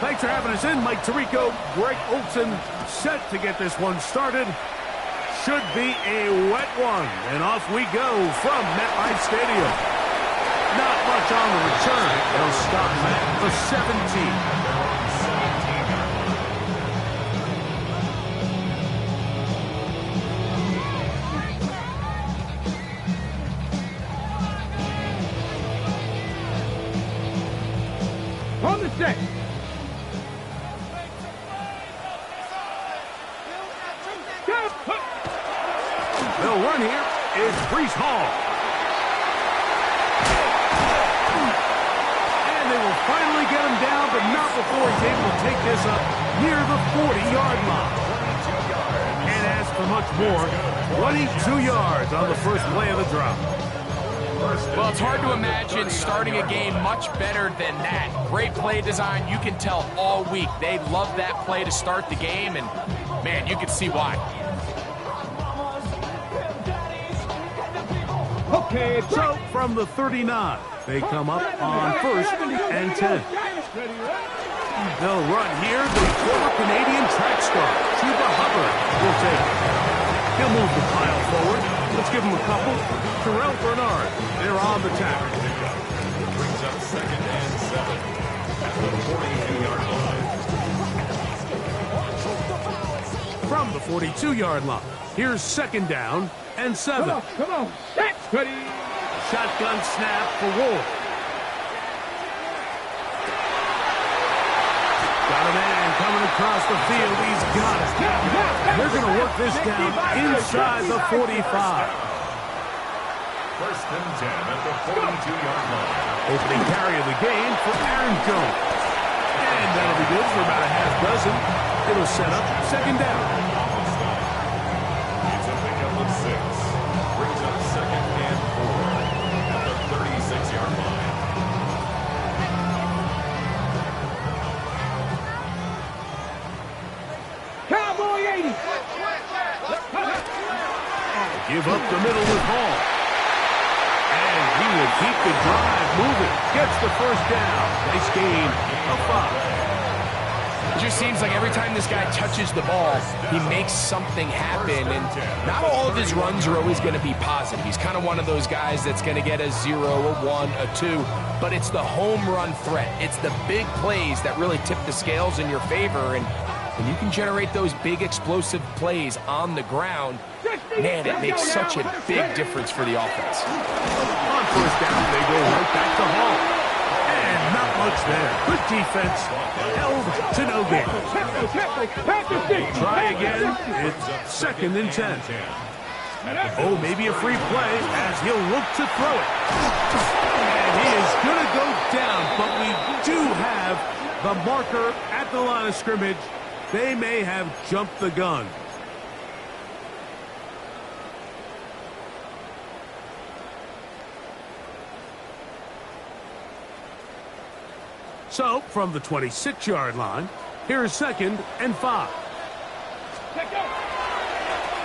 Thanks for having us in, Mike Tirico. Greg Olson set to get this one started. Should be a wet one. And off we go from MetLife Stadium. Not much on the return. They'll stop at the 17. On the set. The run here is Breece Hall. And they will finally get him down, but not before he's able to take this up near the 40-yard line. And as for much more, 22 yards on the first play of the drop. Well, it's hard to imagine starting a game much better than that. Great play design. You can tell all week they love that play to start the game, and, man, you can see why. Okay, so from the 39, they come up on 1st and 10. They'll run here. The former Canadian track star, Chuba Hubbard, will take it. He'll move the pile forward. Let's give him a couple. Terrell Bernard, they're on the tackle. Brings up 2nd and 7 at the 42-yard line. From the 42-yard line, here's 2nd down and 7. Come on. That's good. Shotgun snap for Ward. Got a man coming across the field. He's got it. They're going to work this down inside the 45. 1st and 10 at the 42-yard line. Opening carry of the game for Aaron Jones. And that'll be good for about a half dozen. It'll set up 2nd down. It's a pickup of 6. Brings up 2nd and 4 at the 36-yard line. Cowboy 80. Give up the middle with Hall. And he will keep the drive moving. Gets the 1st down. Nice gain of 5. It just seems like every time this guy touches the ball, he makes something happen, and not all of his runs are always going to be positive. He's kind of one of those guys that's going to get a 0, a 1, a 2, but it's the home run threat. It's the big plays that really tip the scales in your favor, and when you can generate those big explosive plays on the ground, man, it makes such a big difference for the offense. On 1st down, they go right back to Hall. And not much there. Good defense. Held to no gain. Try again. It's 2nd and 10. Oh, maybe a free play as he'll look to throw it. And he is going to go down, but we do have the marker at the line of scrimmage. They may have jumped the gun. So, from the 26-yard line, here's 2nd and 5.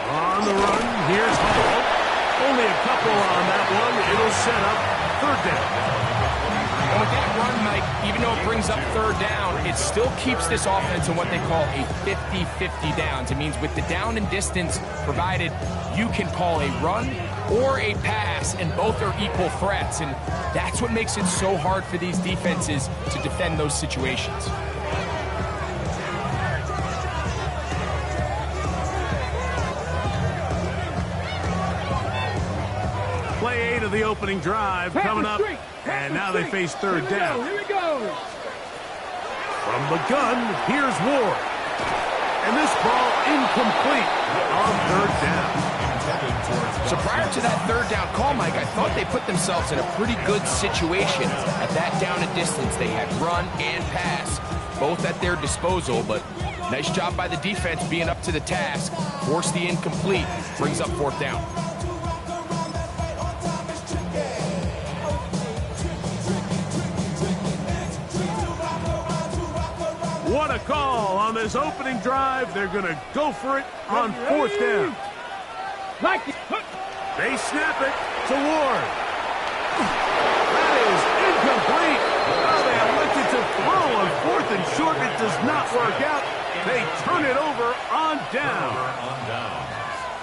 On the run, here's Hall. Only a couple on that one. It'll set up 3rd down. And with that run, Mike, even though it brings up 3rd down, it still keeps this offense in what they call a 50-50 downs. It means with the down and distance provided, you can call a run or a pass, and both are equal threats. And that's what makes it so hard for these defenses to defend those situations. Play 8 of the opening drive coming up, and now they face 3rd down. Here we go. From the gun, here's Ward. And this ball incomplete on 3rd down. So prior to that 3rd down call, Mike, I thought they put themselves in a pretty good situation at that down and distance. They had run and pass, both at their disposal, but nice job by the defense being up to the task. Force the incomplete, brings up 4th down. What a call on this opening drive. They're going to go for it on 4th down. Like it. They snap it to Ward. That is incomplete. Oh, they elected to throw on 4th and short. work out. They turn it over on down.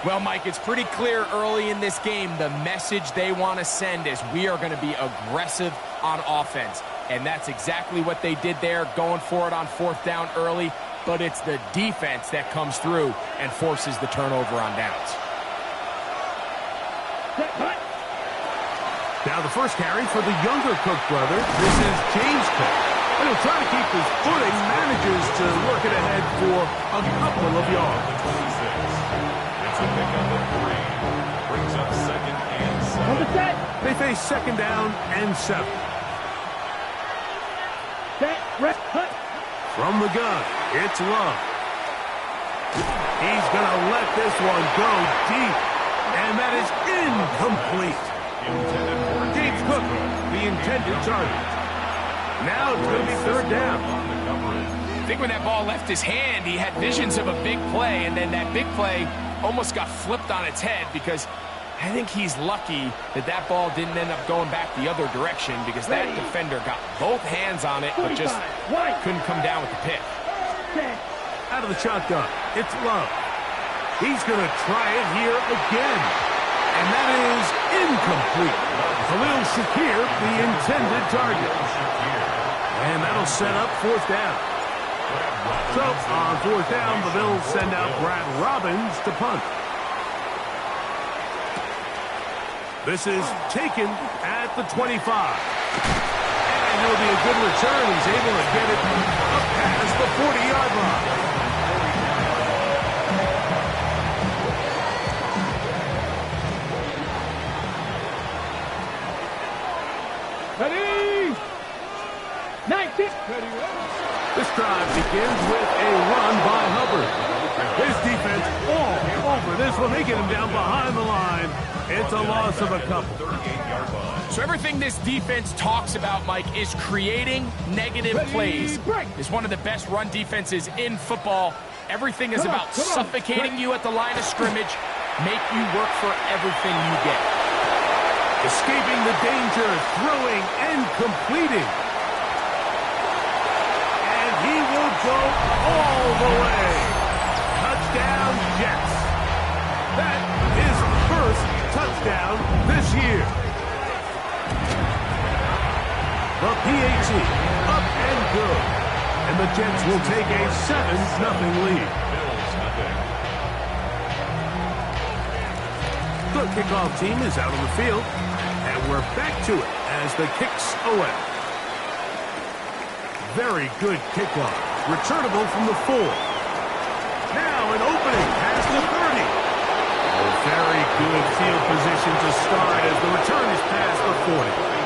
Well, Mike, it's pretty clear early in this game the message they want to send is we are going to be aggressive on offense. And that's exactly what they did there, going for it on 4th down early. But it's the defense that comes through and forces the turnover on downs. Now the first carry for the younger Cook brother. This is James Cook. And he'll try to keep his footing, manages to work it ahead for a couple of yards. It's a pickup of 3. Brings up 2nd and 7. They face 2nd down and 7. From the gun, it's Love. He's going to let this one go deep. And that is incomplete. James Cook, the intended target. Now it's going to be 3rd down. I think when that ball left his hand, he had visions of a big play, and then that big play almost got flipped on its head because I think he's lucky that that ball didn't end up going back the other direction because that defender got both hands on it but just couldn't come down with the pick. Out of the shotgun, it's Love. He's going to try it here again. And that is incomplete. Khalil Shakir, the intended target. And that'll set up 4th down. So, on 4th down, the Bills send out Brad Robbins to punt. This is taken at the 25. And it'll be a good return. He's able to get it up past the 40-yard line. Ready? 19. This drive begins with a run by Hubbard. His defense all over this one. They get him down behind the line. It's a loss of a couple. So everything this defense talks about, Mike, is creating negative plays. It's one of the best run defenses in football. Everything is about suffocating you at the line of scrimmage, make you work for everything you get. Escaping the danger, throwing and completing. And he will go all the way. Touchdown, Jets. That is first touchdown this year. The PAT up and good. And the Jets will take a 7-0 lead. The kickoff team is out on the field. And we're back to it as the kick's away. Very good kickoff. Returnable from the 4. Now an opening past the 30. A very good field position to start as the return is past the 40.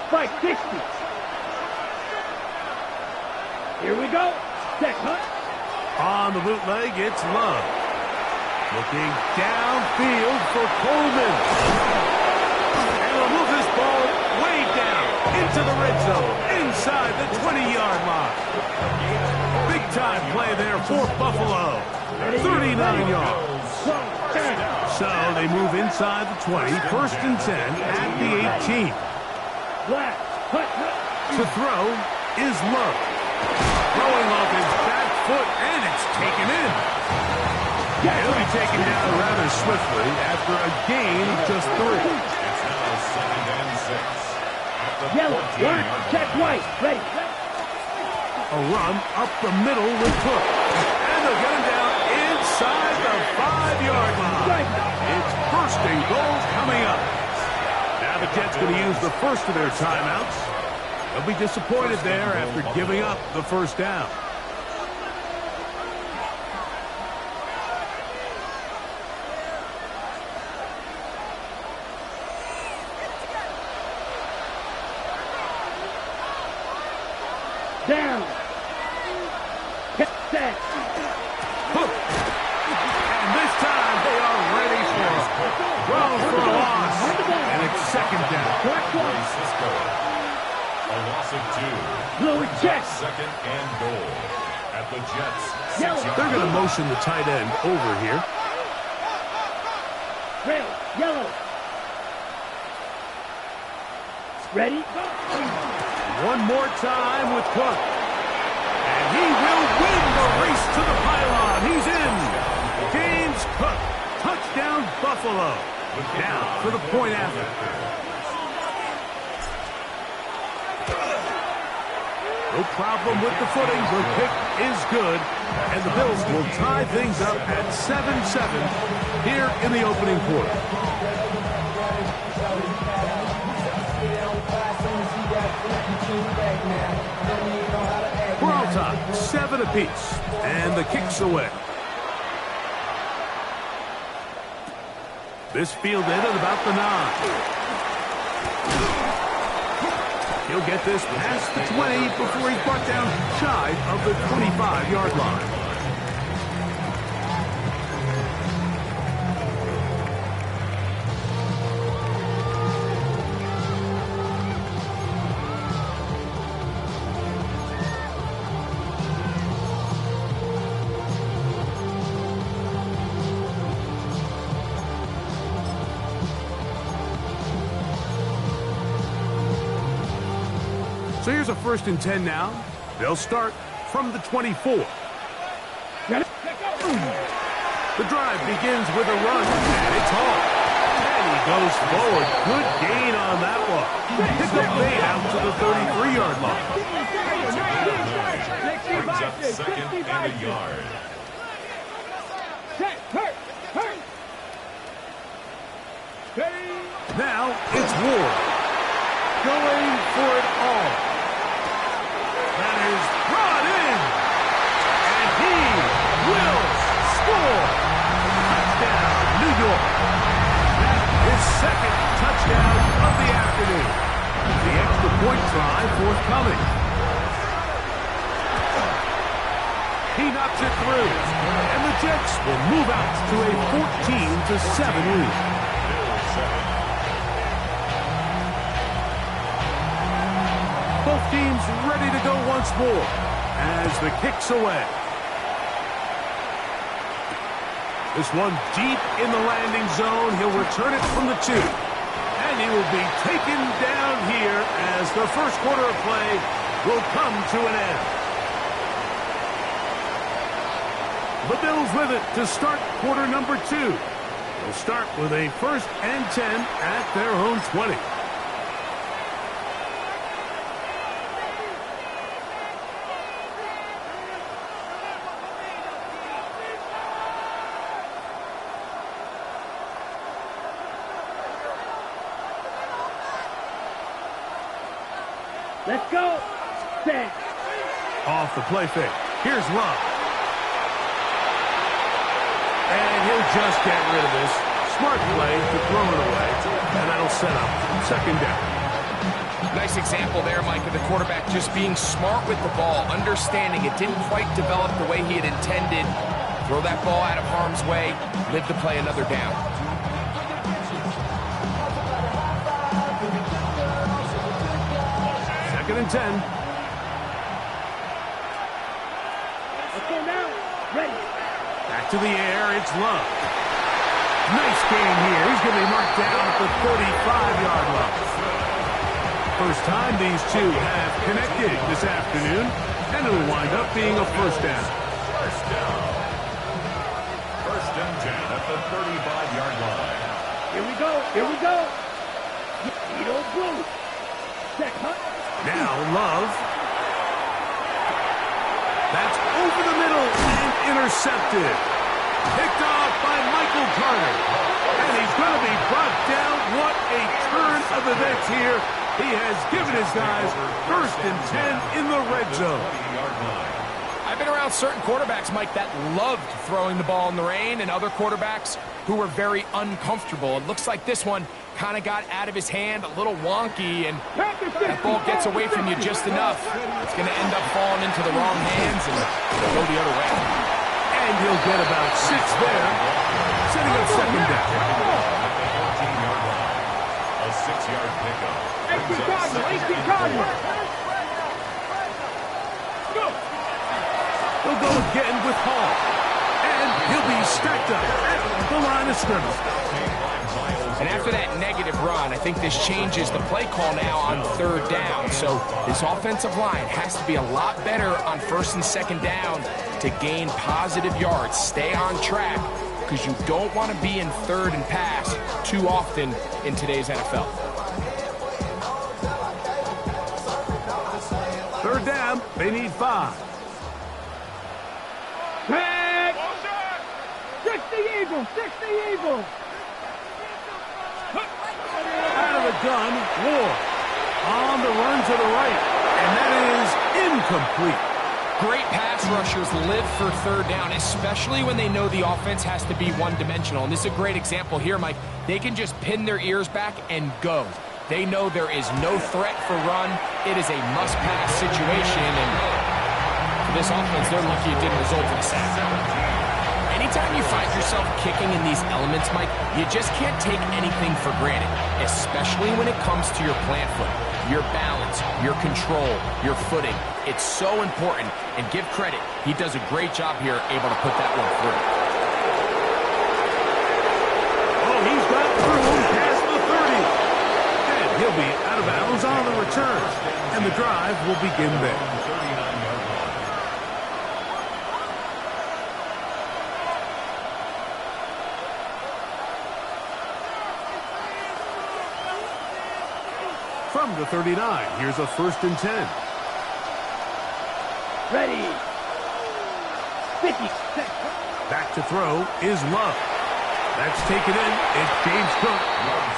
Strike 60. Here we go. Check, Hunt. On the bootleg, it's Love. Looking downfield for Coleman. And he'll move this ball way down into the red zone, inside the 20-yard line. Big-time play there for Buffalo. 39 yards. So they move inside the 20, 1st and 10 at the 18. To throw is Love. Throwing off his back foot, and it's taken in. He'll be taken down rather swiftly after a gain of just 3. It's now 2nd and 6. Yellow, black, check white, ready. A run up the middle with Cook. And they'll get him down inside the 5-yard line. It's 1st and goal coming up. Now the Jets going to use the first of their timeouts. They'll be disappointed there after giving up the 1st down. Down. Set. Hook. And this time they are ready for it. Throws for a loss. And it's 2nd down. A loss loss of 2. Blue and check. Second and goal at the Jets. Yellow. They're going to motion the tight end over here. Red, yellow. Ready? One more time with Cook. And he will win the race to the pylon. He's in. James Cook. Touchdown, Buffalo. Now for the point after. No problem with the footing. The kick is good. And the Bills will tie things up at 7-7 here in the opening quarter. We're on top, 7 apiece. And the kick's away. This fielded at about the 9. He'll get this past the 20 before he's brought down shy of the 25-yard line. So here's a 1st and 10 now. They'll start from the 24. The drive begins with a run, and it's hard. And he goes forward. Good gain on that one. Pick up bait out to the 33-yard line. Brings up second and a yard. Now it's Ward. Going for it all. That is brought in. And he will score. Touchdown, New York. That is 2nd touchdown of the afternoon. The extra point try forthcoming. He knocks it through. And the Jets will move out to a 14-7 lead. Both teams ready to go once more as the kick's away. This one deep in the landing zone. He'll return it from the 2. And he will be taken down here as the first quarter of play will come to an end. The Bills with it to start quarter number 2. They'll start with a 1st and 10 at their own 20. Let's go. Set. Off the play fake. Here's Love. And he'll just get rid of this. Smart play to throw it away. And that'll set up 2nd down. Nice example there, Mike, of the quarterback just being smart with the ball, understanding it didn't quite develop the way he had intended. Throw that ball out of harm's way, live to play another down. 2nd and 10. Let's go now. Ready. Back to the air, it's Love. Nice game here. He's going to be marked down at the 35-yard line. First time these two have connected this afternoon, and it'll wind up being a 1st down. 1st down. 1st and 10 at the 35-yard line. Here we go. Here we go. Edo Blue. Check, Hunt. Now Love. That's over the middle and intercepted. Picked off by Michael Carter. And he's going to be brought down. What a turn of events here. He has given his guys 1st and 10 in the red zone. I've been around certain quarterbacks, Mike, that loved throwing the ball in the rain, and other quarterbacks who were very uncomfortable. It looks like this one kind of got out of his hand, a little wonky, and that ball gets away from you just enough. It's going to end up falling into the wrong hands and go the other way. And he'll get about 6 there, setting up 2nd down. A 6-yard pickup. Extra Cardinal. again with Hall. And he'll be stacked up at the line of scrimmage. And after that negative run, I think this changes the play call now on third down. So this offensive line has to be a lot better on first and second down to gain positive yards. Stay on track, because you don't want to be in third and pass too often in today's NFL. Third down, they need 5. Tag! Stick the Eagles! Stick the Eagles! Out of the gun, Ward. On the run to the right, and that is incomplete. Great pass rushers live for third down, especially when they know the offense has to be one-dimensional. And this is a great example here, Mike. They can just pin their ears back and go. They know there is no threat for run. It is a must-pass situation, and for this offense, they're lucky it didn't result in a sack. Anytime you find yourself kicking in these elements, Mike, you just can't take anything for granted, especially when it comes to your plant foot, your balance, your control, your footing. It's so important, and give credit. He does a great job here, able to put that one through. Oh, he's got through past the 30. And he'll be out of bounds on the return. And the drive will begin there. From the 39, here's a 1st and 10. Ready. 50. Back to throw is Love. That's taken in. It's James Cook.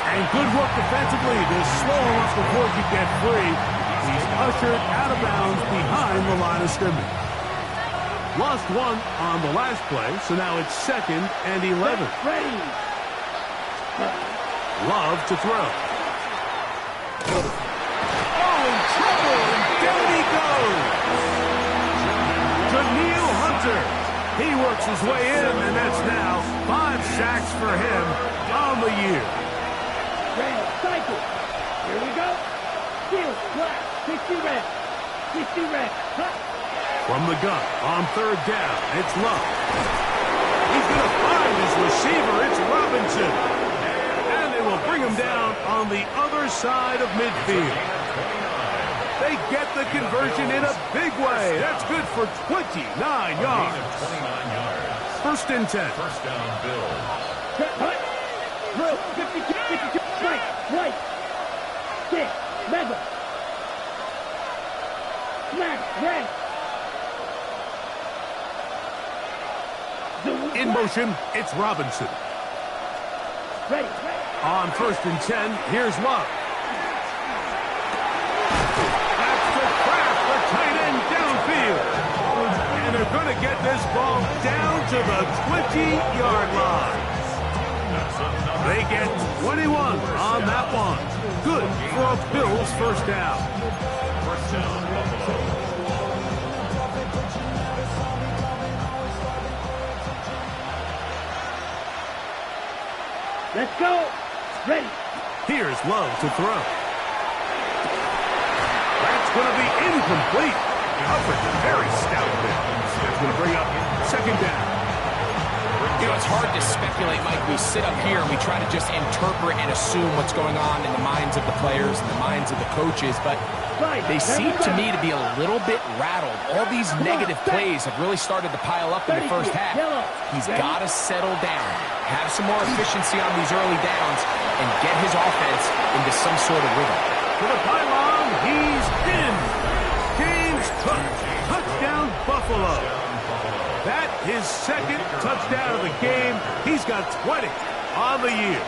And good work defensively to slow him up before he can get free. He's ushered out of bounds behind the line of scrimmage. Lost 1 on the last play, so now it's 2nd and 11. Ready. Love to throw. Oh, in trouble, and down he goes. Danielle Hunter. He works his way in, and that's now 5 sacks for him on the year. Red, cycle. Here we go. Field, flat. 60 red. 60 red. Cut. From the gun, on third down, it's Love. He's going to find his receiver. It's Robinson. And they will bring him down on the other side of midfield. They get the conversion in a big way. That's good for 29 yards. 1st and 10. First down, Bill. Cut. Throw. 52. 52. Right. Stick. Mega. Smash. Red. In motion, it's Robinson. Ready. On 1st and 10, here's Love. That's the craft, the tight end downfield. And they're going to get this ball down to the 20-yard line. They get 21 on that one. Good for a Bills first down. First down, Buffalo. Let's go. Ready. Here's Love to throw. That's going to be incomplete. Covered very stout bit. That's going to bring up 2nd down. You know, it's hard to speculate, Mike. We sit up here and we try to just interpret and assume what's going on in the minds of the players and the minds of the coaches, but they seem to me to be a little bit rattled. All these negative plays have really started to pile up in the first half. He's got to settle down, have some more efficiency on these early downs, and get his offense into some sort of rhythm. To the pylon, he's in. James Cook, touchdown Buffalo. That his 2nd touchdown of the game. He's got 20 on the year.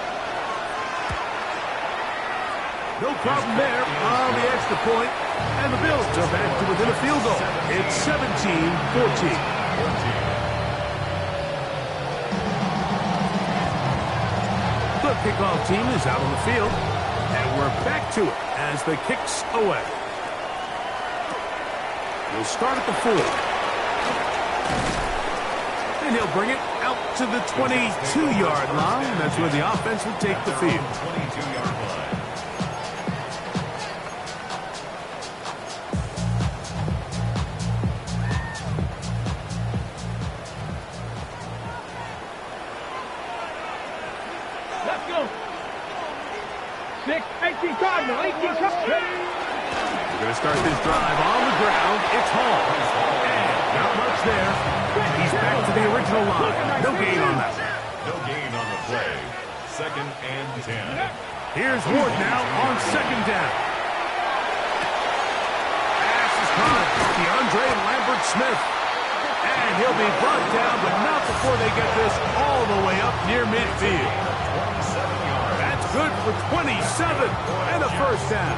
No problem there on the extra point. And the Bills are back to within a field goal. It's 17-14. The kickoff team is out on the field. And we're back to it as the kick's away. We'll start at the 4. And he'll bring it out to the 22-yard line. That's where the offense will take the field. 22-yard line. Cardinal, 18 cup. Going to start this drive on the ground. It's Hall. And not much there. He's back to the original line. No gain on that. No gain on the play. 2nd and 10. Here's Ward now on 2nd down. Pass is caught. DeAndre Lambert-Smith. And he'll be brought down, but not before they get this all the way up near midfield. That's good for 27 and a first down.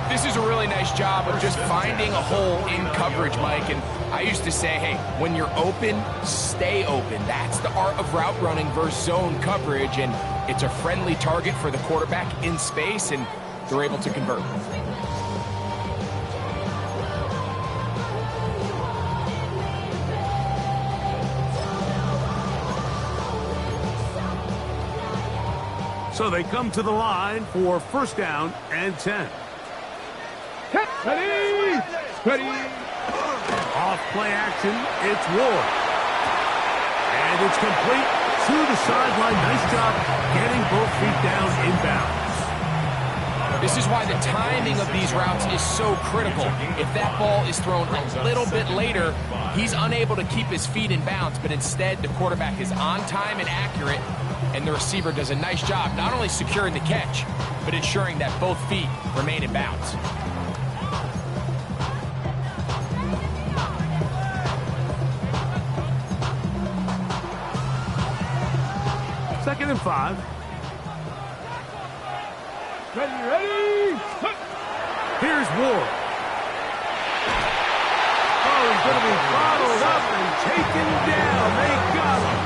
This is a really nice job of just finding a hole in coverage, Mike. And I used to say, hey, when you're open, stay open. That's the art of route running versus zone coverage. And it's a friendly target for the quarterback in space, and they're able to convert. So they come to the line for 1st down and 10. Ready! Ready! Off play action, it's Ward. And it's complete to the sideline. Nice job getting both feet down inbounds. This is why the timing of these routes is so critical. If that ball is thrown a little bit later, he's unable to keep his feet in bounds, but instead the quarterback is on time and accurate, and the receiver does a nice job not only securing the catch, but ensuring that both feet remain in bounds. Second and 5. Ready! Here's Ward. Oh, he's going to be bottled up and taken down. They got him.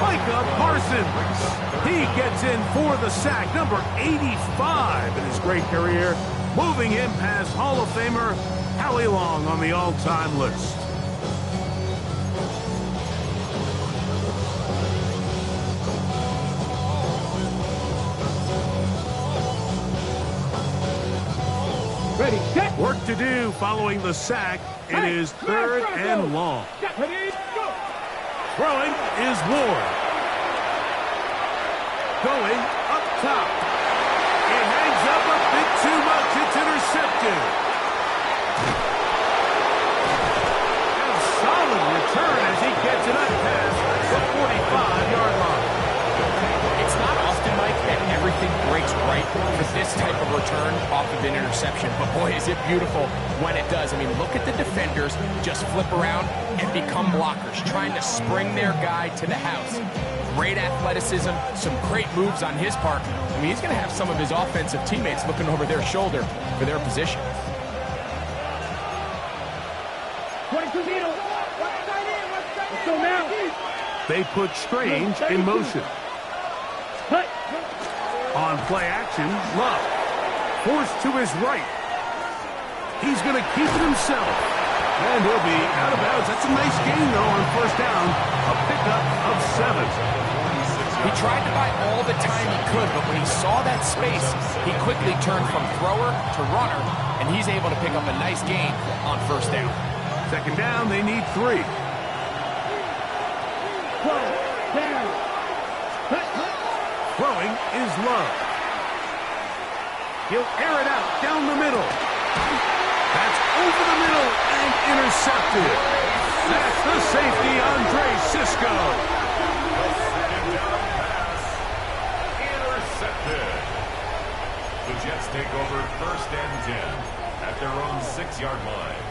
Micah Parsons. He gets in for the sack. Number 85 in his great career. Moving him past Hall of Famer Howie Long on the all-time list. Ready, set! Work to do following the sack. It is 3rd and long. Ready, go! Throwing is Ward. Going up top. It hangs up a bit too much. It's intercepted. And a solid return as he gets it up past the 45-yard line. It's not often, Mike, that everything breaks right for this type of return off of an interception. But boy, is it beautiful when it does. I mean, look at the defenders just flip around and become blockers, trying to spring their guy to the house. Great athleticism, some great moves on his part. I mean, he's going to have some of his offensive teammates looking over their shoulder for their position. 22 middle. Let's go now. They put Strange in motion. Cut. On play action, Love. Forced to his right. He's going to keep it himself. And he'll be out of bounds. That's a nice gain, though, on 1st down. A pickup of 7. He tried to buy all the time he could, but when he saw that space, he quickly turned from thrower to runner, and he's able to pick up a nice gain on 1st down. 2nd down, they need 3. Down. Throwing is Love. He'll air it out down the middle. That's over the middle and intercepted. That's the safety, Andre Cisco. Intercepted. The Jets take over 1st and 10 at their own 6-yard line.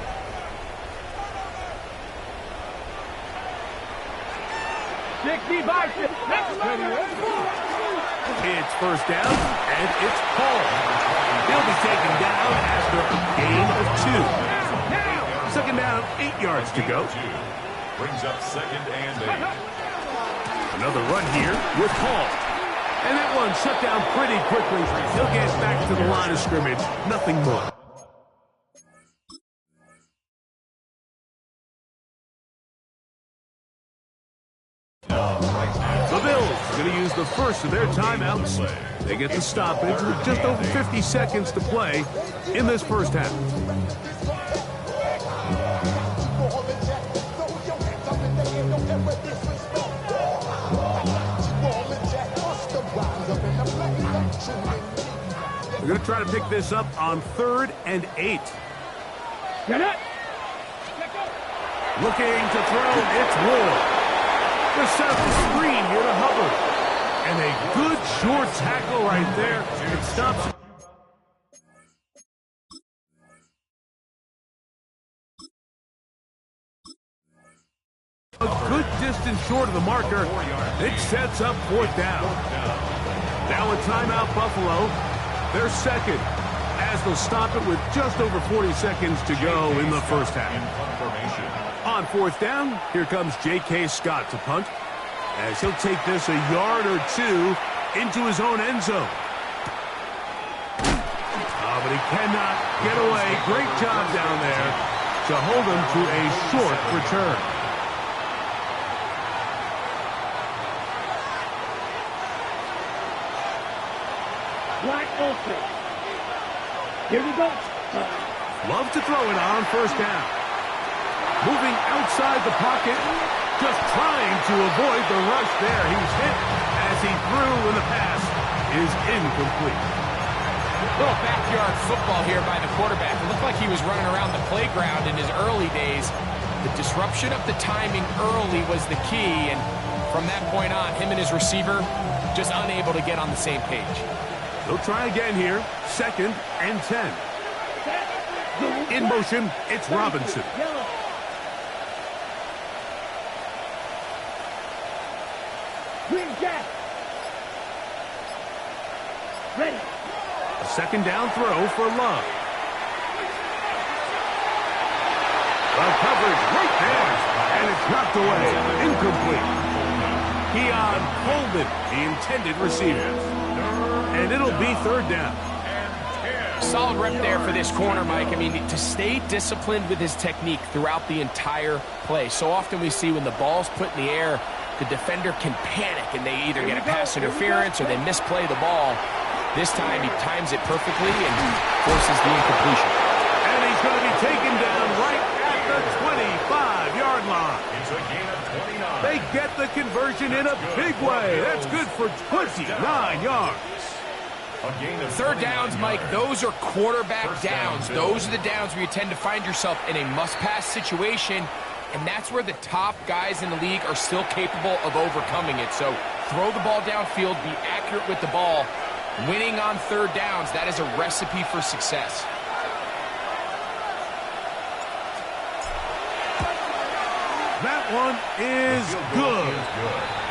It's 1st down, and it's Paul. He'll be taken down after a gain of 2. 2nd down, 8 yards to go. Brings up 2nd and 8. Another run here with Paul. And that one shut down pretty quickly. He'll get back to the line of scrimmage. Nothing more. The Bills going to use the first of their timeouts. They get the stoppage with just over 50 seconds to play in this 1st half. going to try to pick this up on 3rd and 8. Get it. Looking to throw, it's Ward. They set up the screen here to Hubbard. And a good short tackle right there. It stops. A good distance short of the marker. It sets up 4th down. Now a timeout, Buffalo. They're second, as they'll stop it with just over 40 seconds to go in the first half. On 4th down, here comes J.K. Scott to punt, as he'll take this a yard or 2 into his own end zone. Oh, but he cannot get away. Great job down there to hold him to a short return. Black open. Here we go. Love to throw it on 1st down. Moving outside the pocket, just trying to avoid the rush there. He's hit as he threw, and the pass is incomplete. Little backyard football here by the quarterback. It looked like he was running around the playground in his early days. The disruption of the timing early was the key, and from that point on, him and his receiver just unable to get on the same page. They'll try again here. 2nd and 10. In motion, it's Robinson. Green Jack. Ready. A 2nd down throw for Love. The coverage right there, and it's knocked away. Incomplete. Keon Coleman, the intended receiver. And it'll be 3rd down. Solid rep there for this corner, Mike. I mean, to stay disciplined with his technique throughout the entire play. So often we see when the ball's put in the air, the defender can panic and they either get a pass interference or they misplay the ball. This time he times it perfectly and forces the incompletion. And he's going to be taken down right at the 25-yard line. It's a gain of 29. They get the conversion in a big way. That's good for 29 yards. 3rd downs, Mike, those are quarterback downs. Those are the downs where you tend to find yourself in a must-pass situation, and that's where the top guys in the league are still capable of overcoming it. So throw the ball downfield, be accurate with the ball. Winning on 3rd downs, that is a recipe for success. That one is good.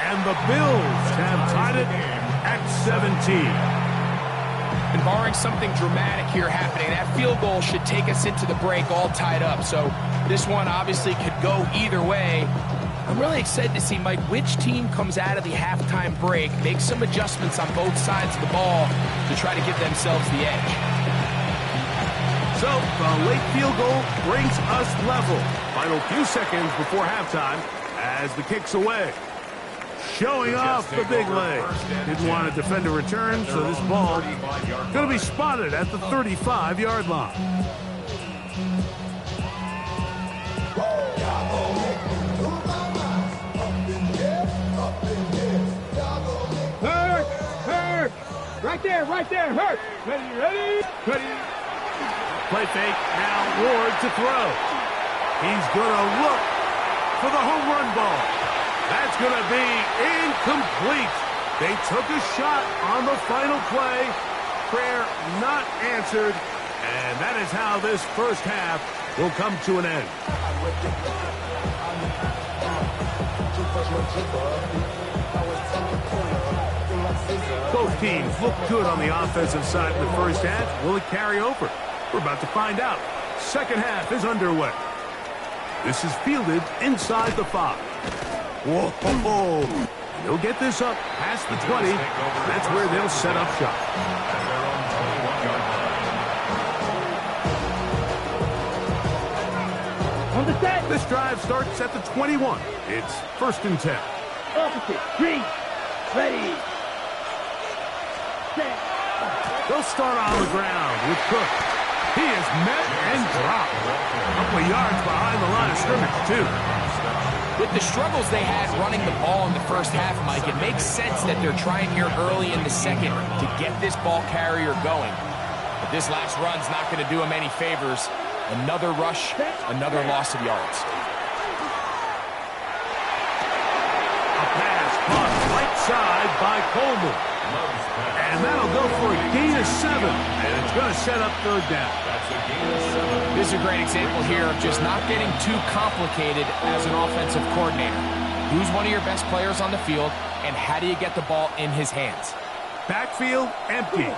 And the Bills have tied it at 17. And barring something dramatic here happening, that field goal should take us into the break all tied up. So this one obviously could go either way. I'm really excited to see, Mike, which team comes out of the halftime break, make some adjustments on both sides of the ball to try to give themselves the edge. So the late field goal brings us level. Final few seconds before halftime as the kick's away. Showing off the big leg. Didn't want to defend a return, so this ball going to be spotted at the 35-yard line. Hurt! Right there, Hurt! Ready? Play fake, now Ward to throw. He's going to look for the home run ball. That's going to be incomplete. They took a shot on the final play. Prayer not answered. And that is how this first half will come to an end. Both teams look good on the offensive side in the first half. Will it carry over? We're about to find out. Second half is underway. This is fielded inside the 5. Whoa! They'll get this up past the 20. That's where they'll set up shop. On the set. This drive starts at the 21. It's 1st and 10. Opposite. Green. Ready. Set. They'll start on the ground with Cook. He is met and dropped. A couple of yards behind the line of scrimmage, too. With the struggles they had running the ball in the first half, Mike, it makes sense that they're trying here early in the second to get this ball carrier going. This last run's not going to do him any favors. Another rush, another loss of yards. A pass caught right side by Coleman. And that'll go for a gain of 7. And it's going to set up third down. That's a gain of 7. This is a great example here of just not getting too complicated as an offensive coordinator. Who's one of your best players on the field, and how do you get the ball in his hands? Backfield empty.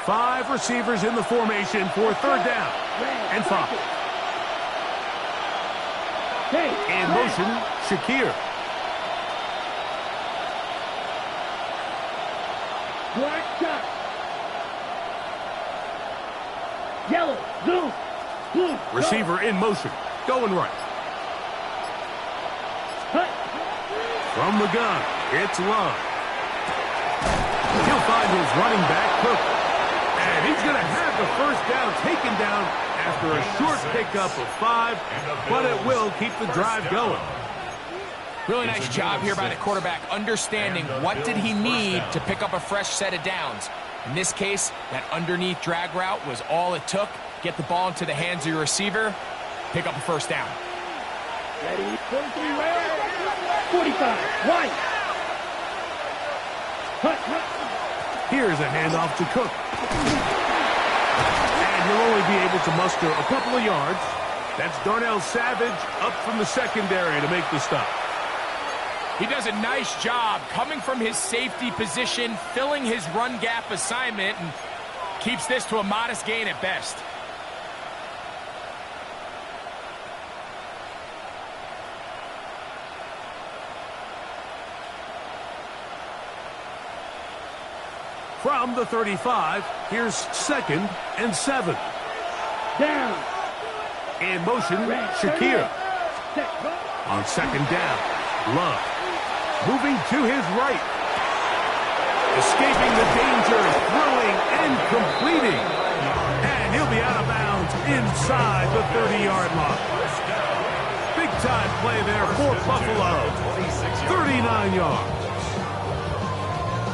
5 receivers in the formation for third down. And 5. In motion, Shakir. Black shot. Yellow, zoom, blue. Receiver in motion. Going right. Hut. From the gun, it's Love. He'll find his running back, Cook. And he's going to have the first down taken down after a short pickup of 5, but it will keep the drive going. Really nice job here by the quarterback, understanding what did he need to pick up a fresh set of downs. In this case, that underneath drag route was all it took. Get the ball into the hands of your receiver, pick up a first down. Ready, 43 round, 45, white. Hut, hut. Here's a handoff to Cook. And he'll only be able to muster a couple of yards. That's Darnell Savage up from the secondary to make the stop. He does a nice job coming from his safety position, filling his run gap assignment, and keeps this to a modest gain at best. From the 35, here's 2nd and 7. Down. In motion, Shakir. On 2nd down, Love. Moving to his right. Escaping the danger, throwing and completing. And he'll be out of bounds inside the 30-yard line. Big time play there for Buffalo. 39 yards.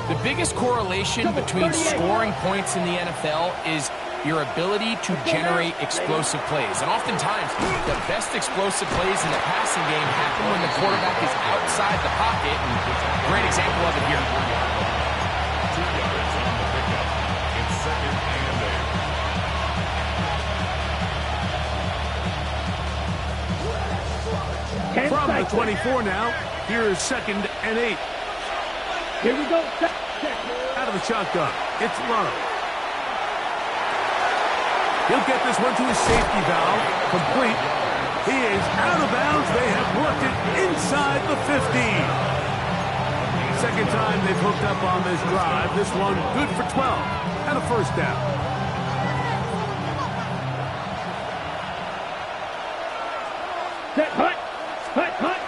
The biggest correlation between scoring points in the NFL is your ability to generate explosive plays. And oftentimes, the best explosive plays in the passing game happen when the quarterback is outside the pocket. And great example of it here. 2 yards on the pickup. It's 2nd and 8. From the 24 now, here is 2nd and 8. Here we go. Out of the shotgun, it's Love. He'll get this one to his safety valve, complete. He is out of bounds. They have worked it inside the 15. Second time they've hooked up on this drive. This one good for 12 and a first down. Set, hut, hut, hut.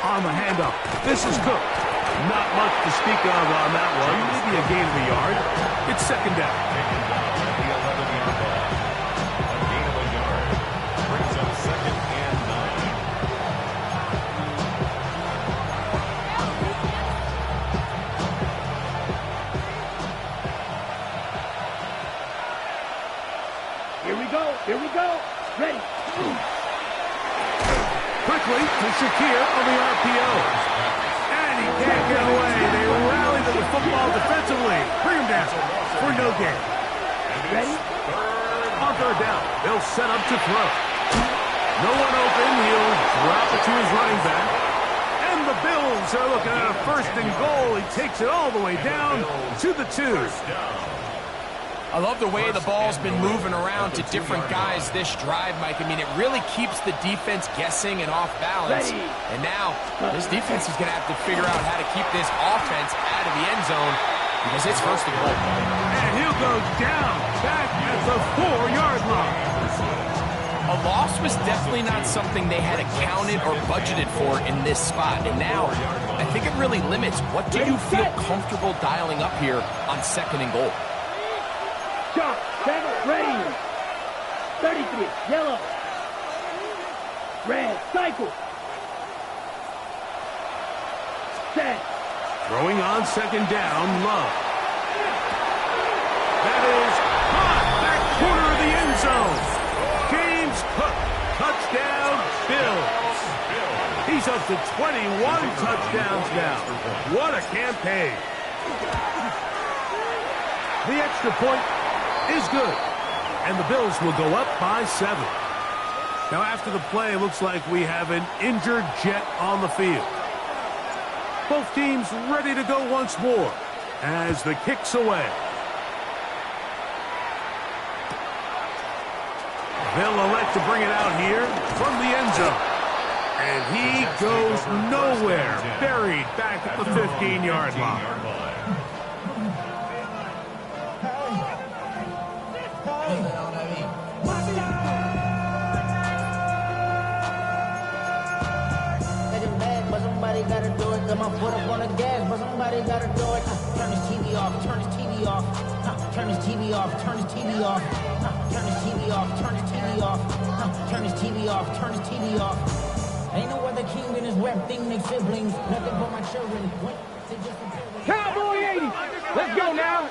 On the handoff, this is Cook. Not much to speak of on that one. Maybe a gain of a yard. It's 2nd down. Taken down at the 11-yard line. A gain of a yard brings up 2nd and 9. Here we go. Here we go. Ready. Quickly to Shakir on the RPO. And he can't get away. They rally to the football defensively. Bring him down for no gain. Ready? On third down, they'll set up to throw. No one open. He'll drop it to his running back. And the Bills are looking at a 1st and goal. He takes it all the way down to the 2. I love the way the ball's been moving around to different guys this drive, Mike. I mean, it really keeps the defense guessing and off balance. And now, this defense is going to have to figure out how to keep this offense out of the end zone because it's 1st and goal. And he'll go down back at the 4-yard line. A loss was definitely not something they had accounted or budgeted for in this spot. And now, I think it really limits what do you feel comfortable dialing up here on 2nd and goal. Shot, 7, ready. 33, yellow. Red, cycle. Set. Throwing on 2nd down, Love. That is caught. Back up to 21 touchdowns now. What a campaign. The extra point is good, and the Bills will go up by 7. Now, after the play, it looks like we have an injured Jet on the field. Both teams ready to go once more as the kick's away. They'll elect to bring it out here from the end zone. And he goes nowhere, buried back at the 15-yard line. Somebody gotta do it. Got my foot up on the gas, but somebody gotta do it. Turn this TV off, turn this TV off. Turn this TV off, turn this TV off. Turn this TV off, turn this TV off. Turn this TV off, turn this TV off. Ain't no other king in this rap thing, they siblings. Nothing but my children. What? Cowboy 80. Let's go now.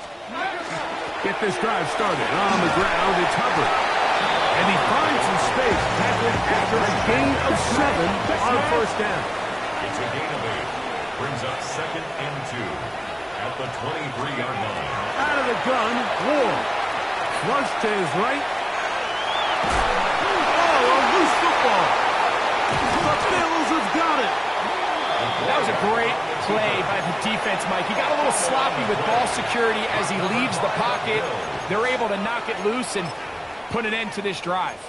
Get this drive started. On the ground, it's Hubbard. And he finds some space, tackled after a gain of 7 on first down. It's a gain of 8. Brings up 2nd and 2 at the 23-yard line. Out of the gun, Ward. Flush to his right. Oh, a loose football. The Bills have got it. That was a great play by the defense, Mike. He got a little sloppy with ball security as he leaves the pocket. They're able to knock it loose and put an end to this drive.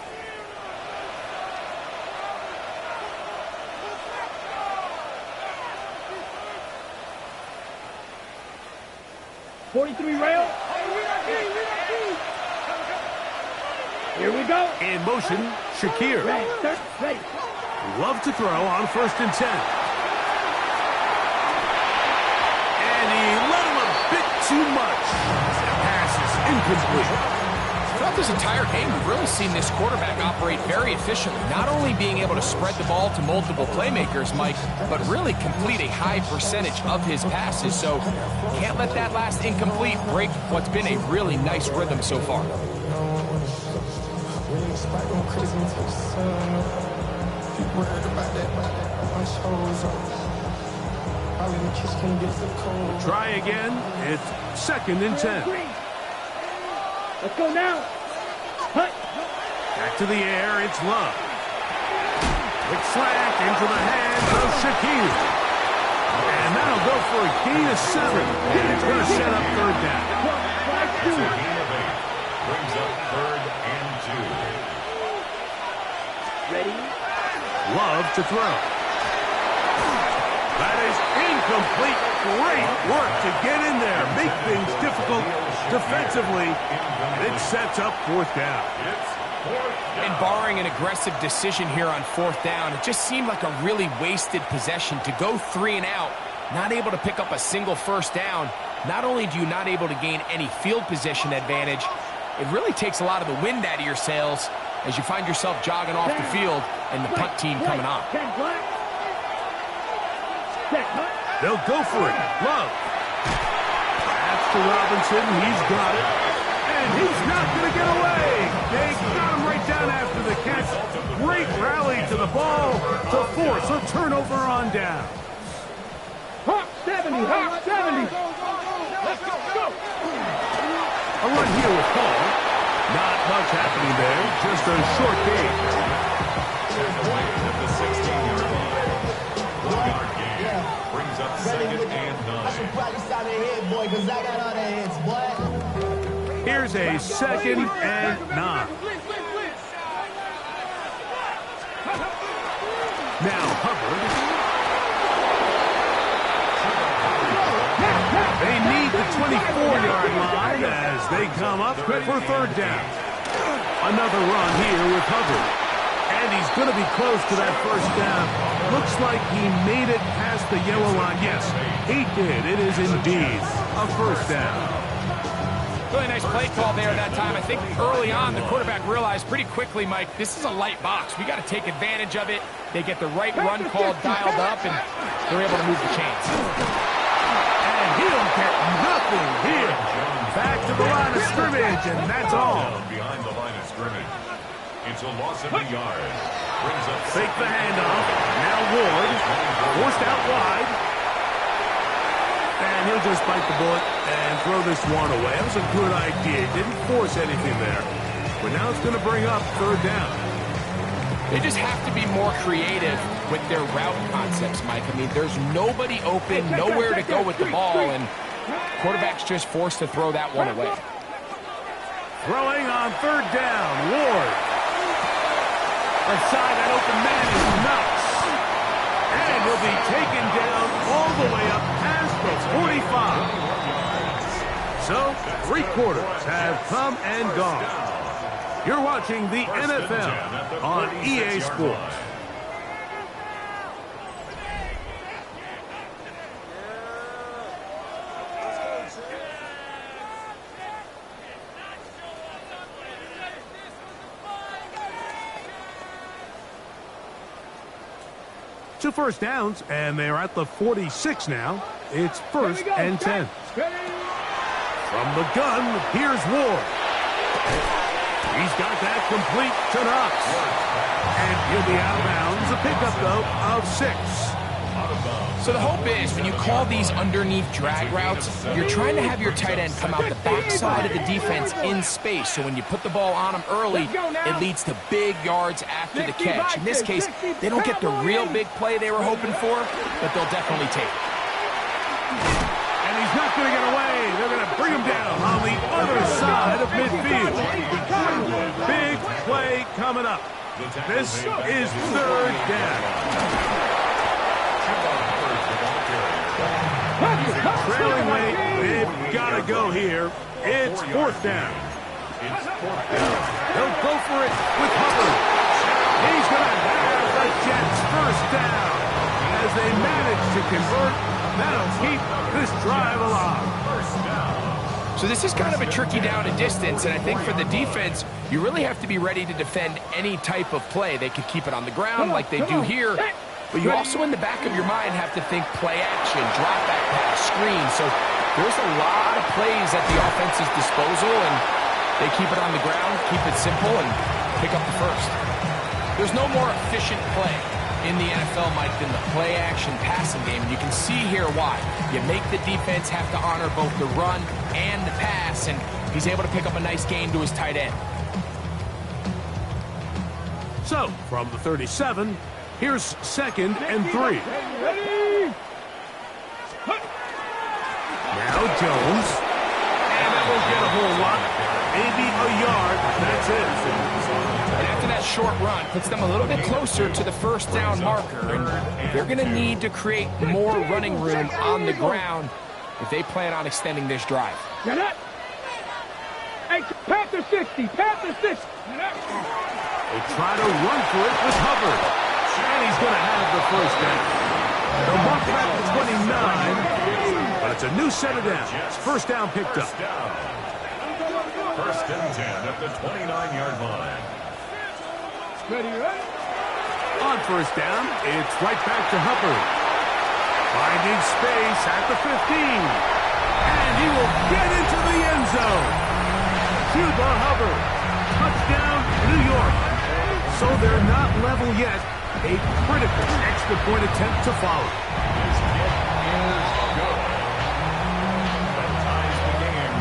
'43 rail. Here we go. In motion, Shakir. Ready. Love to throw on 1st and 10. And he let him a bit too much. The pass is incomplete. Throughout this entire game, we've really seen this quarterback operate very efficiently, not only being able to spread the ball to multiple playmakers, Mike, but really complete a high percentage of his passes. So can't let that last incomplete break what's been a really nice rhythm so far. Try again. It's 2nd and 10. Let's go now. Hut. Back to the air, it's Love. Quick slant into the hands of Shakir. And that'll go for a gain of 7. And it's going to set up 3rd down. It's a gain of 8. Brings up 3rd and 2. Ready. Love to throw. That is incomplete. Great work to get in there. Make things difficult defensively. It sets up 4th down. And barring an aggressive decision here on 4th down, it just seemed like a really wasted possession to go 3 and out, not able to pick up a single 1st down. Not only do you not able to gain any field position advantage, it really takes a lot of the wind out of your sails as you find yourself jogging off the field and the punt team coming on. They'll go for it. Love. Pass to Robinson. He's got it. And he's not going to get away. They got him right down after the catch. Great rally to the ball to force a turnover on down. Hawk 70. Hawk 70. Let's go. A run here with Paul. Not much happening there. Just a short game. Away at the 16-yard line. 1-yard gain. Brings up 2nd and 9. I should probably stop it here, boy, because I got all the hits, boy. Here's a 2nd and 9. Now Hubbard. They need the 24-yard line as they come up for 3rd down. Another run here with Hubbard. And he's going to be close to that 1st down. Looks like he made it past the yellow line. Yes, he did. It is indeed a 1st down. Really nice play call there that time. I think early on the quarterback realized pretty quickly, Mike, this is a light box. We got to take advantage of it. They get the right run call dialed up, and they're able to move the chains. And he'll get nothing here. Back to the line of scrimmage, and that's all. Behind the line of scrimmage. It's a loss of a yard. Fake the handoff. Now Ward. Forced out wide. And he'll just bite the bullet and throw this one away. That was a good idea. Didn't force anything there. But now it's going to bring up third down. They just have to be more creative with their route concepts, Mike. I mean, there's nobody open, nowhere to go with the ball, and quarterback's just forced to throw that one away. Throwing on third down, Ward. Left side, that open man is nuts. And he'll be taken down all the way up past the 45. So, 3 quarters have come and gone. You're watching the NFL on EA Sports. Two first downs, and they're at the 46 now. It's first and 10. From the gun, here's Ward. He's got that complete to Knox. And he'll be out of bounds. A pickup, though, of 6. So the hope is when you call these underneath drag routes, you're trying to have your tight end come out the backside of the defense in space. So when you put the ball on him early, it leads to big yards after the catch. In this case, they don't get the real big play they were hoping for, but they'll definitely take it. And he's not going to get away. They're going to bring him down on the other side of midfield. Big play coming up. This is third down. Trailing weight, they've got to go here. It's fourth down. They'll go for it with Hubbard. He's going to have the Jets first down. As they manage to convert, that'll keep this drive alive. So this is kind of a tricky down and distance, and I think for the defense, you really have to be ready to defend any type of play. They could keep it on the ground like they do here, but you also in the back of your mind have to think play action, drop back pass, screen. So there's a lot of plays at the offense's disposal, and they keep it on the ground, keep it simple, and pick up the first. There's no more efficient play in the NFL, Mike, than the play-action passing game. And you can see here why. You make the defense have to honor both the run and the pass, and he's able to pick up a nice gain to his tight end. So, from the 37, here's second and 3. Now Jones. And that won't get a whole lot. Maybe a yard. That's it. And after that short run, puts them a little bit closer to the first down marker. And they're going to need to create more running room on the ground if they plan on extending this drive. Get up. Hey, Panther 60. Panther 60. They try to run for it with Hubbard. And he's going to have the first down. They'll mark back to 29. But it's a new set of downs. First down picked up. First and 10 at the 29-yard line. On first down, it's right back to Hubbard. Finding space at the 15. And he will get into the end zone. Cuba Hubbard. Touchdown, New York. So they're not level yet. A critical extra point attempt to follow. This kick is good. That ties the game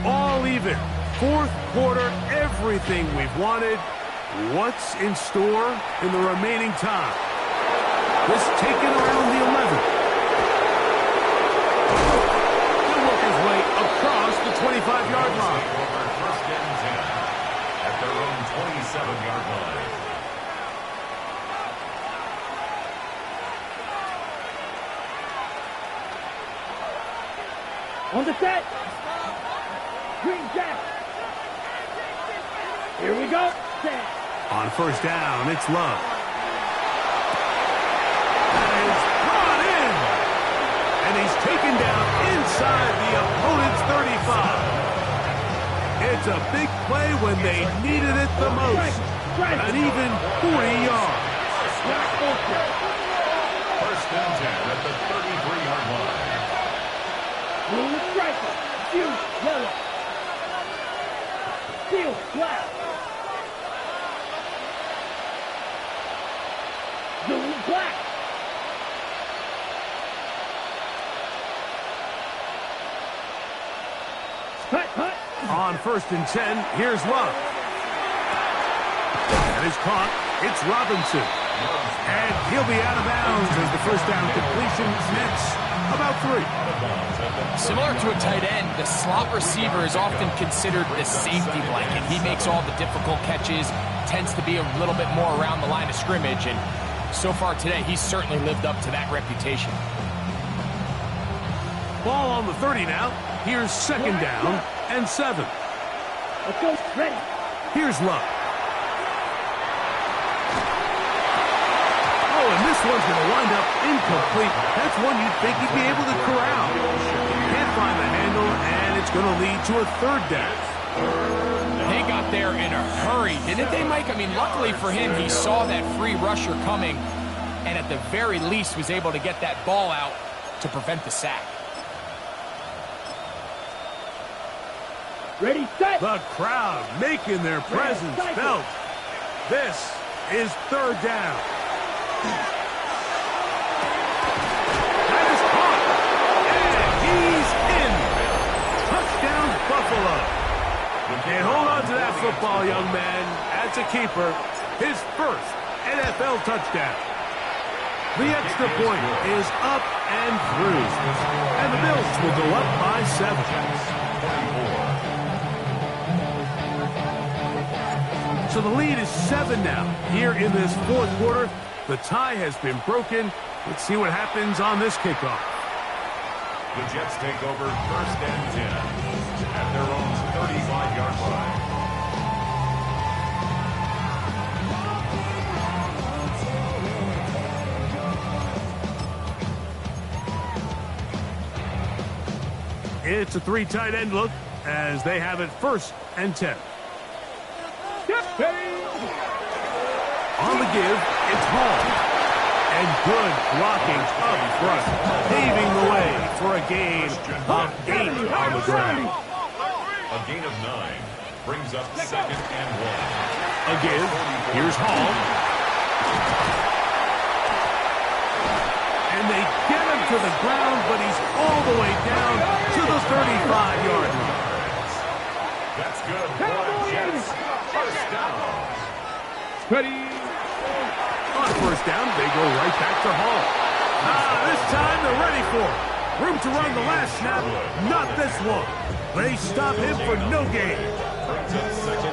24-24. All even. Fourth quarter, everything we've wanted. What's in store in the remaining time? This taken around the 11. He'll work his way across the 25-yard line. First and 10 at their own 27-yard line. On the set. Green jack. Here we go. Set. On first down, it's Love. And it's brought in. And he's taken down inside the opponent's 35. It's a big play when they needed it the most. An even 40 yards. First and 10 at Blue striker. Blue, yellow. Steel, black. Blue, black. Cut. On 1st and 10, here's Love. That is caught. It's Robinson. And he'll be out of bounds as the first down completion nets about 3. Similar to a tight end, the slot receiver is often considered the safety blanket. He makes all the difficult catches, tends to be a little bit more around the line of scrimmage, and so far today, he's certainly lived up to that reputation. Ball on the 30 now. Here's 2nd down and 7. Let's go. Ready. Here's Love. Oh, and this one's going to wind up incomplete. That's one you'd think he'd be able to corral. Can't find the handle, and it's going to lead to a 3rd down. They got there in a hurry, didn't they, Mike? I mean, luckily for him, he saw that free rusher coming, and at the very least was able to get that ball out to prevent the sack. Ready, set. The crowd making their presence felt. This is 3rd down. That is caught. And he's in. Touchdown, Buffalo. And hold on to that football, young man. That's a keeper. His first NFL touchdown. The extra point is up and through. And the Bills will go up by 7. So the lead is 7 now. Here in this 4th quarter, the tie has been broken. Let's see what happens on this kickoff. The Jets take over 1st and 10 at their own 35-yard line. It's a 3 tight end look as they have it 1st and 10. On the give, it's Hall. And good blocking up front, paving the way for a gain of 8 on the ground. A gain of 9 brings up 2nd and 1. A give, here's Hall. And they get him to the ground, but he's all the way down to the 35-yard line. That's good for the Jets. 1st down. Ready. On 1st down, they go right back to Hall. This time they're ready for it. Room to run the last snap, not this one. They stop him for no gain.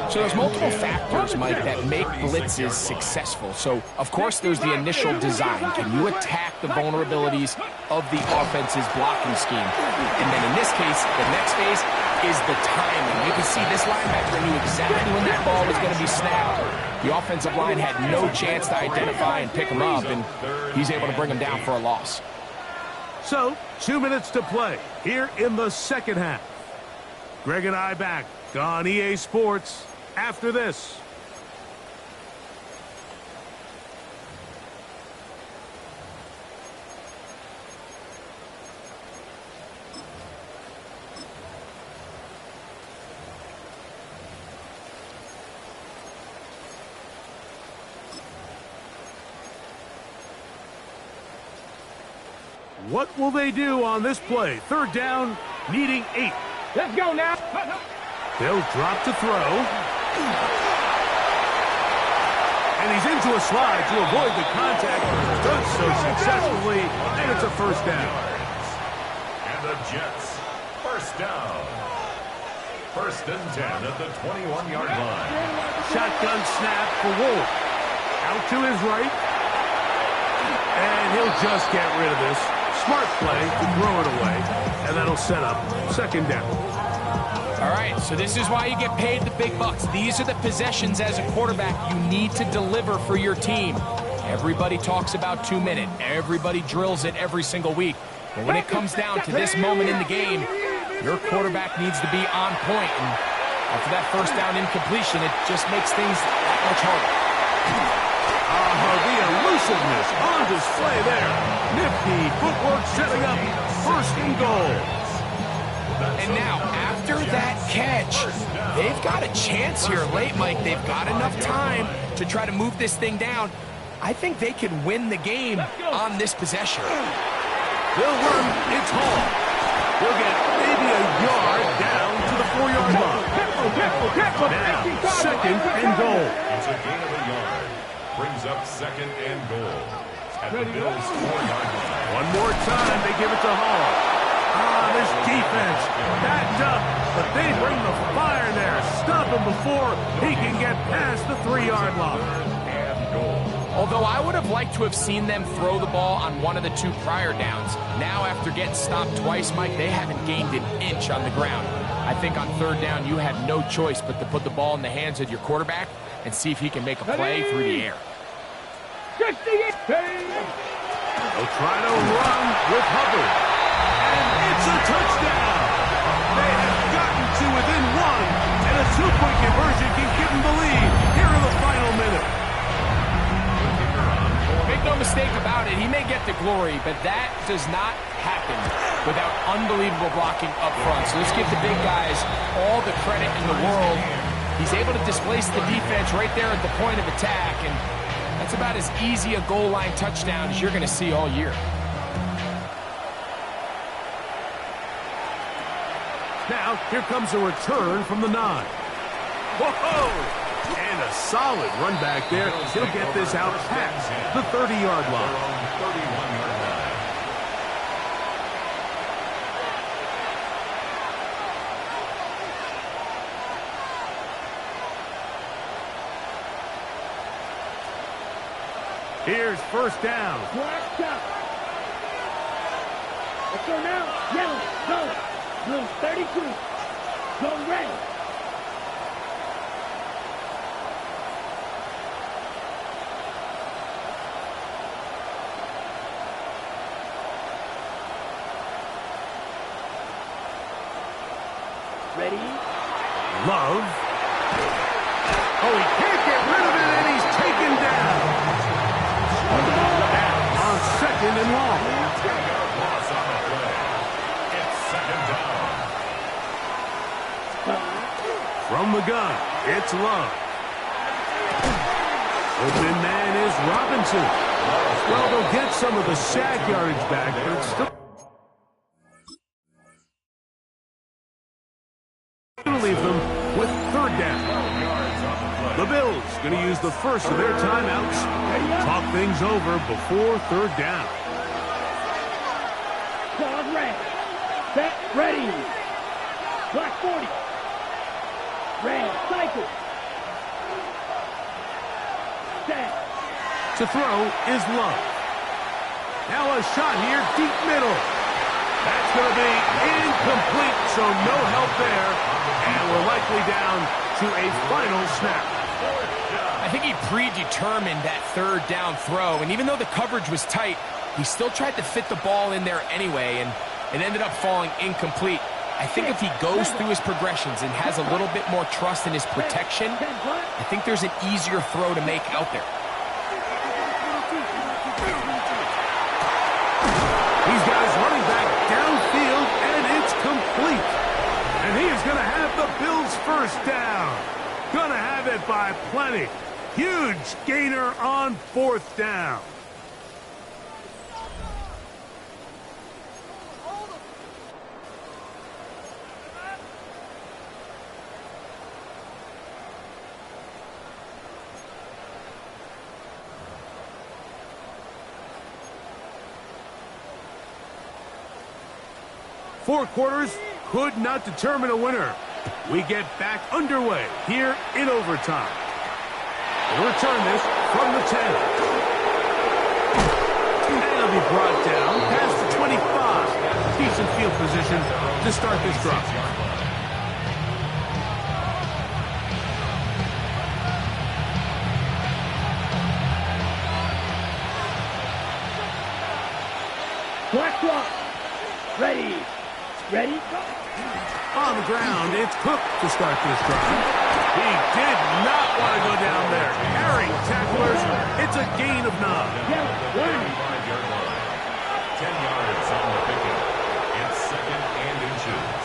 So there's multiple factors, Mike, that make blitzes successful. So, of course, there's the initial design. Can you attack the vulnerabilities of the offense's blocking scheme? And then in this case, the next phase is the timing. You can see this linebacker knew exactly when that ball was going to be snapped. The offensive line had no chance to identify and pick him up, and he's able to bring him down for a loss. So, 2 minutes to play here in the 2nd half. Greg and I back on EA Sports after this. What will they do on this play? 3rd down, needing 8. Let's go now. They'll drop to throw. And he's into a slide to avoid the contact. Does so successfully, and it's a 1st down. And the Jets, 1st down. 1st and 10 at the 21-yard line. Shotgun snap for Wolf. Out to his right. And he'll just get rid of this. Smart play to throw it away. And that'll set up 2nd down. All right, so this is why you get paid the big bucks. These are the possessions as a quarterback you need to deliver for your team. Everybody talks about 2 minute. Everybody drills it every single week. But when it comes down to this moment in the game, your quarterback needs to be on point. And after that 1st down incompletion, it just makes things that much harder. The elusiveness on display there. Nifty footwork setting up 1st and goal. And now, after that catch, they've got a chance here late, Mike. They've got enough time to try to move this thing down. I think they could win the game on this possession. They'll run. It's Hall. He'll get maybe a yard down to the 4-yard line. Now, second and goal. It's a gain of a yard. Brings up second and goal at the Bills' 4-yard line. One more time, they give it to Hall. This defense backed up, but they bring the fire there. Stop him before he can get past the 3-yard line. And goal. Although I would have liked to have seen them throw the ball on one of the 2 prior downs. Now, after getting stopped twice, Mike, they haven't gained an inch on the ground. I think on 3rd down, you had no choice but to put the ball in the hands of your quarterback and see if he can make a play through the air. They'll try to run with Hubbard. And it's a touchdown. They have gotten to within 1, and a 2-point conversion can give them the lead here in the final minute. Make no mistake about it, he may get the glory, but that does not happen without unbelievable blocking up front. So let's give the big guys all the credit in the world. He's able to displace the defense right there at the point of attack, and that's about as easy a goal line touchdown as you're going to see all year. Now, here comes a return from the 9. Whoa! And a solid run back there. He'll get this out past the 30-yard line. 31-yard line. Here's first down. Black out. Let's go now. Yellow, go. Blue 32. Go red. Ready? Love. Oh, he can't get rid of it, and he's taken down. On second and long. Loss on the play. It's second down. From the gun, it's Love. Open man is Robinson. Well, they'll get some of the sack yardage back, but it's still going to leave them with 3rd down. The Bills going to use the first of their timeouts. Talk things over before 3rd down. Dog red. Set, ready. Black 40. Red, cycle. Set. To throw is Love. Now a shot here, deep middle. That's going to be incomplete, so no help there. And we're likely down to a final snap. I think he predetermined that 3rd down throw, and even though the coverage was tight, he still tried to fit the ball in there anyway, and it ended up falling incomplete. I think if he goes through his progressions and has a little bit more trust in his protection, I think there's an easier throw to make out there. He's got his running back downfield, and it's complete. And he is going to have the Bills' first down. Going to have it by plenty. Huge gainer on 4th down. Four quarters could not determine a winner. We get back underway here in overtime. We'll return this from the 10. And it'll be brought down past the 25. Decent field position to start this drive. Black clock. Ready. Ready, go. On the ground, it's Cook to start this drive. He did not want to go down there. Carrying tacklers, it's a gain of 9. Yeah, 5-yard line. 10 yards on the pickup. It's second and inches.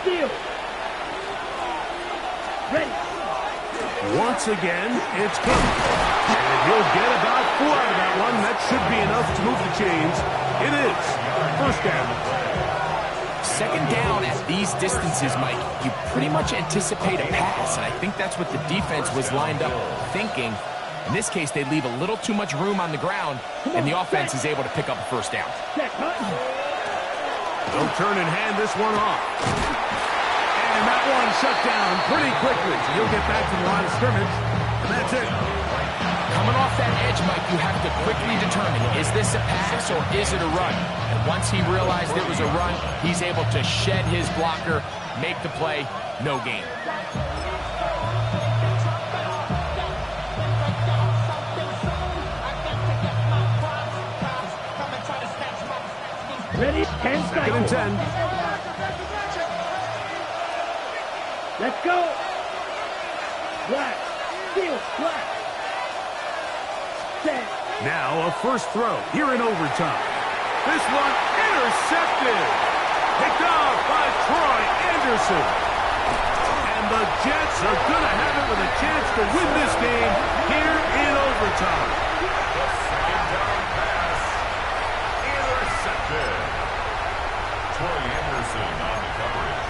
Steal. Ready. Once again, it's coming. And he'll get about 4 out of that one. That should be enough to move the chains. It is. First down. Second down at these distances, Mike, you pretty much anticipate a pass, and I think that's what the defense was lined up thinking. In this case, they leave a little too much room on the ground, and the offense is able to pick up a first down. They'll turn and hand this one off. And that one shut down pretty quickly. He'll get back to the line of scrimmage, and that's it. Coming off that edge, Mike, you have to quickly determine, is this a pass or is it a run? And once he realized it was a run, he's able to shed his blocker, make the play, no gain. Ready? 10 seconds. Second and 10. Let's go. Black. Steal. Black. Set. Now a first throw here in overtime. This one intercepted. Picked off by Troy Anderson. And the Jets are going to have it with a chance to win this game here in overtime. The second down pass. Intercepted. Troy Anderson on the coverage.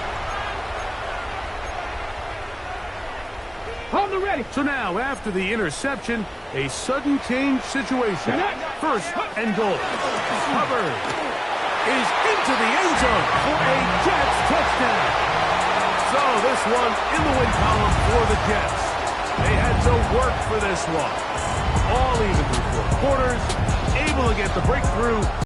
On the ready. So now, after the interception, a sudden change situation. First and goal. Hubbard is into the end zone for a Jets touchdown. So this one in the win column for the Jets. They had to work for this one. All even through 4 quarters, able to get the breakthrough